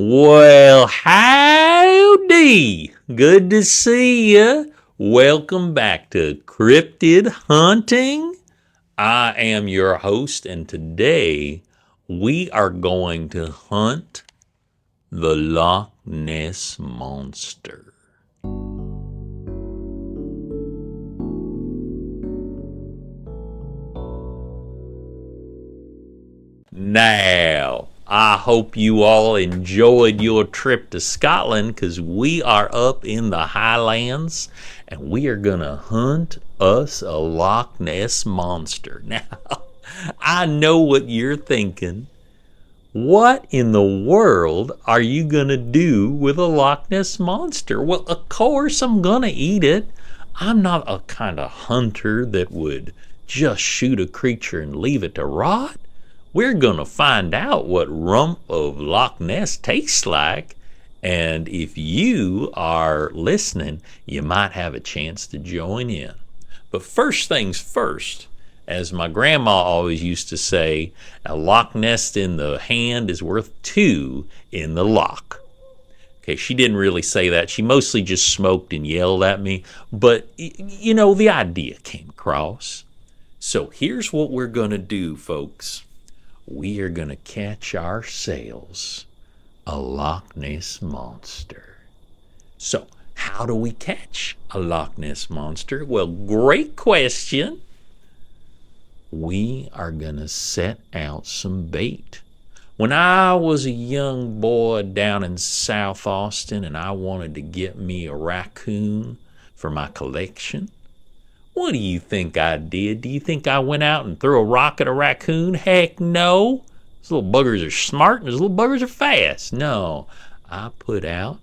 Well, howdy. Good to see ya. Welcome back to Cryptid Hunting. I am your host, and today we are going to hunt the Loch Ness Monster. Now, I hope you all enjoyed your trip to Scotland because we are up in the Highlands and we are going to hunt us a Loch Ness monster. Now, I know what you're thinking. What in the world are you going to do with a Loch Ness monster? Well, of course, I'm going to eat it. I'm not a kind of hunter that would just shoot a creature and leave it to rot. We're going to find out what rump of Loch Ness tastes like. And if you are listening, you might have a chance to join in. But first things first, as my grandma always used to say, a Loch Ness in the hand is worth two in the loch. Okay, she didn't really say that. She mostly just smoked and yelled at me. But, you know, the idea came across. So here's what we're going to do, folks. We are going to catch ourselves a Loch Ness monster. So, how do we catch a Loch Ness monster? Well, great question. We are going to set out some bait. When I was a young boy down in South Austin and I wanted to get me a raccoon for my collection, what do you think I did? Do you think I went out and threw a rock at a raccoon? Heck no. Those little buggers are smart and those little buggers are fast. No, I put out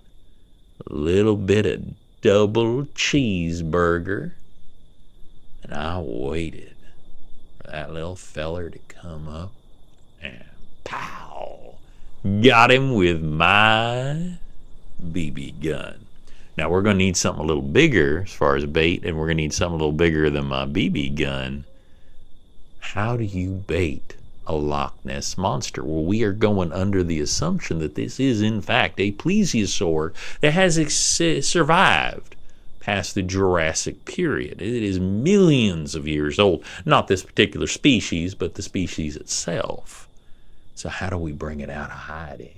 a little bit of double cheeseburger and I waited for that little feller to come up and pow, got him with my BB gun. Now, we're going to need something a little bigger as far as bait, and we're going to need something a little bigger than my BB gun. How do you bait a Loch Ness monster? Well, we are going under the assumption that this is, in fact, a plesiosaur that has survived past the Jurassic period. It is millions of years old. Not this particular species, but the species itself. So how do we bring it out of hiding?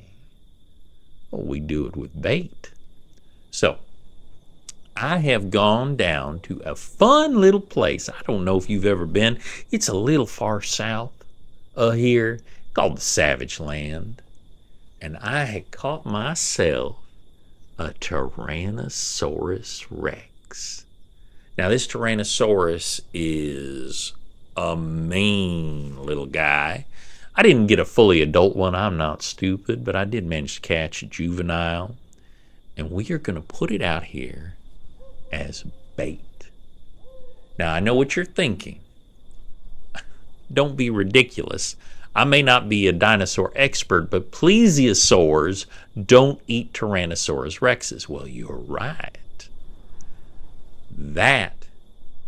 Well, we do it with bait. So, I have gone down to a fun little place. I don't know if you've ever been. It's a little far south of here called the Savage Land. And I had caught myself a Tyrannosaurus Rex. Now, this Tyrannosaurus is a mean little guy. I didn't get a fully adult one. I'm not stupid, but I did manage to catch a juvenile. And we are going to put it out here as bait. Now, I know what you're thinking. Don't be ridiculous. I may not be a dinosaur expert, but plesiosaurs don't eat Tyrannosaurus rexes. Well, you're right. That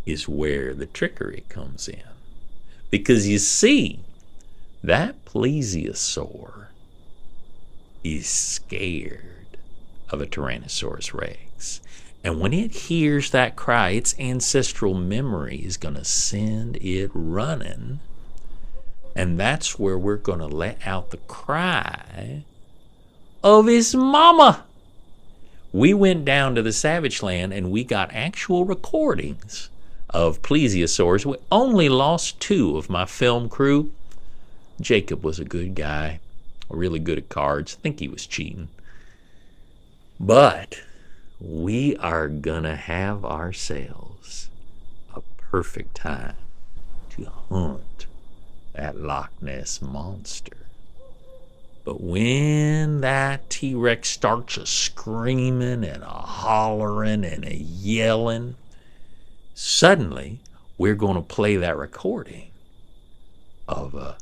is where the trickery comes in. Because you see, that plesiosaur is scared of a Tyrannosaurus rex. And when it hears that cry, its ancestral memory is going to send it running. And that's where we're going to let out the cry of his mama. We went down to the Savage Land and we got actual recordings of plesiosaurs. We only lost 2 of my film crew. Jacob was a good guy, really good at cards. I think he was cheating. But we are going to have ourselves a perfect time to hunt that Loch Ness monster. But when that T-Rex starts a screaming and a hollering and a yelling, suddenly we're going to play that recording of a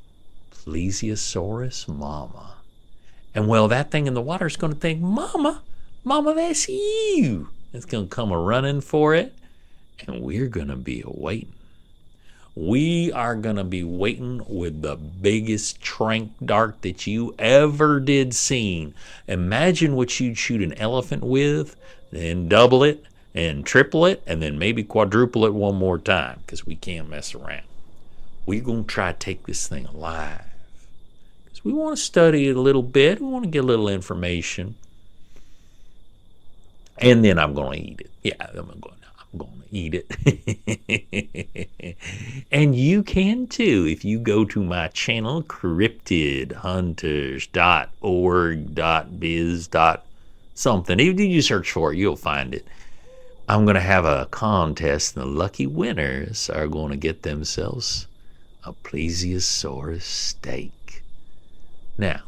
plesiosaurus mama. And well, that thing in the water is going to think, Mama, that's you. It's going to come a running for it, and we're going to be awaiting. We are going to be waiting with the biggest trank dart that you ever did seen. Imagine what you'd shoot an elephant with, then double it and triple it, and then maybe quadruple it one more time, because we can't mess around. We're going to try to take this thing alive. Because we want to study it a little bit. We want to get a little information. And then I'm going to eat it. Yeah, I'm going to eat it. And you can too if you go to my channel, cryptidhunters.org.biz. Something. If you search for it, you'll find it. I'm going to have a contest, and the lucky winners are going to get themselves a plesiosaurus steak. Now,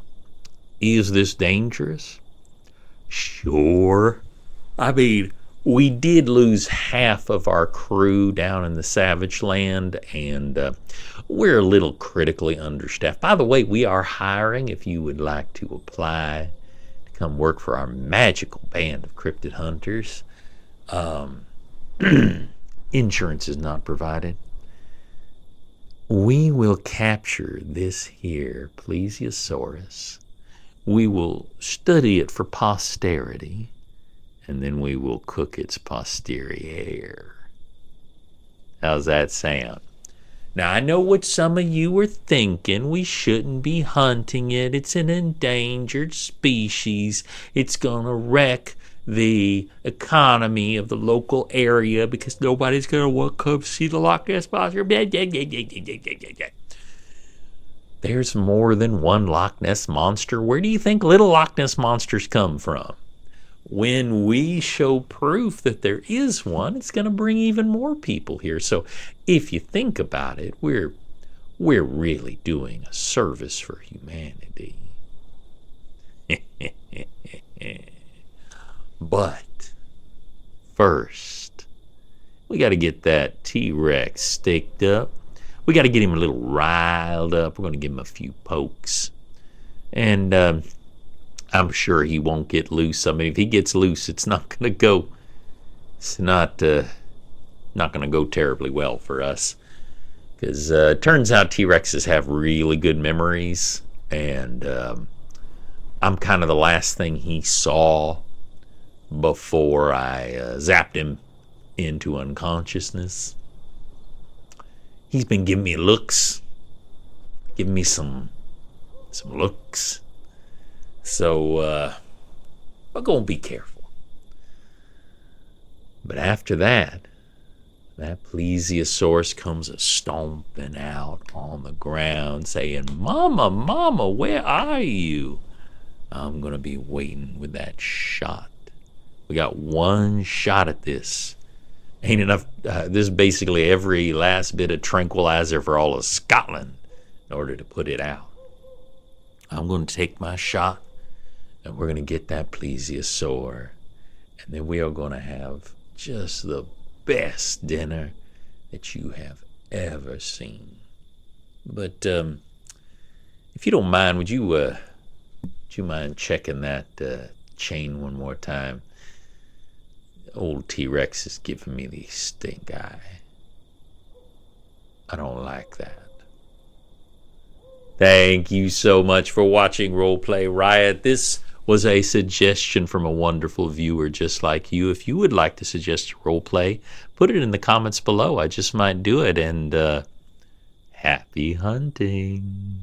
is this dangerous? Sure. I mean, we did lose half of our crew down in the Savage Land, and we're a little critically understaffed. By the way, we are hiring if you would like to apply to come work for our magical band of cryptid hunters. Insurance is not provided. We will capture this here plesiosaurus. We will study it for posterity, and then we will cook its posterior. How's that sound? Now, I know what some of you are thinking. We shouldn't be hunting it. It's an endangered species. It's going to wreck the economy of the local area because nobody's going to want to come see the Loch Ness monster. There's more than one Loch Ness monster. Where do you think little Loch Ness monsters come from? When we show proof that there is one, it's going to bring even more people here. So if you think about it, we're really doing a service for humanity. But first, we got to get that T-Rex staked up. We got to get him a little riled up. We're going to give him a few pokes. And I'm sure he won't get loose. I mean, if he gets loose, it's not going to go. It's not going to go terribly well for us. Because it turns out T-Rexes have really good memories. And I'm kind of the last thing he saw before I zapped him into unconsciousness. He's been giving me looks. Giving me some looks. So, we're going to be careful. But after that plesiosaurus comes a-stomping out on the ground saying, "Mama, Mama, where are you?" I'm going to be waiting with that shot. We got one shot at this. Ain't enough. This is basically every last bit of tranquilizer for all of Scotland in order to put it out. I'm going to take my shot, and we're going to get that plesiosaur, and then we are going to have just the best dinner that you have ever seen. But if you don't mind, would you mind checking that chain one more time? Old T-Rex is giving me the stink eye. I don't like that. Thank you so much for watching Roleplay Riot. This was a suggestion from a wonderful viewer just like you. If you would like to suggest a roleplay, put it in the comments below. I just might do it. And happy hunting.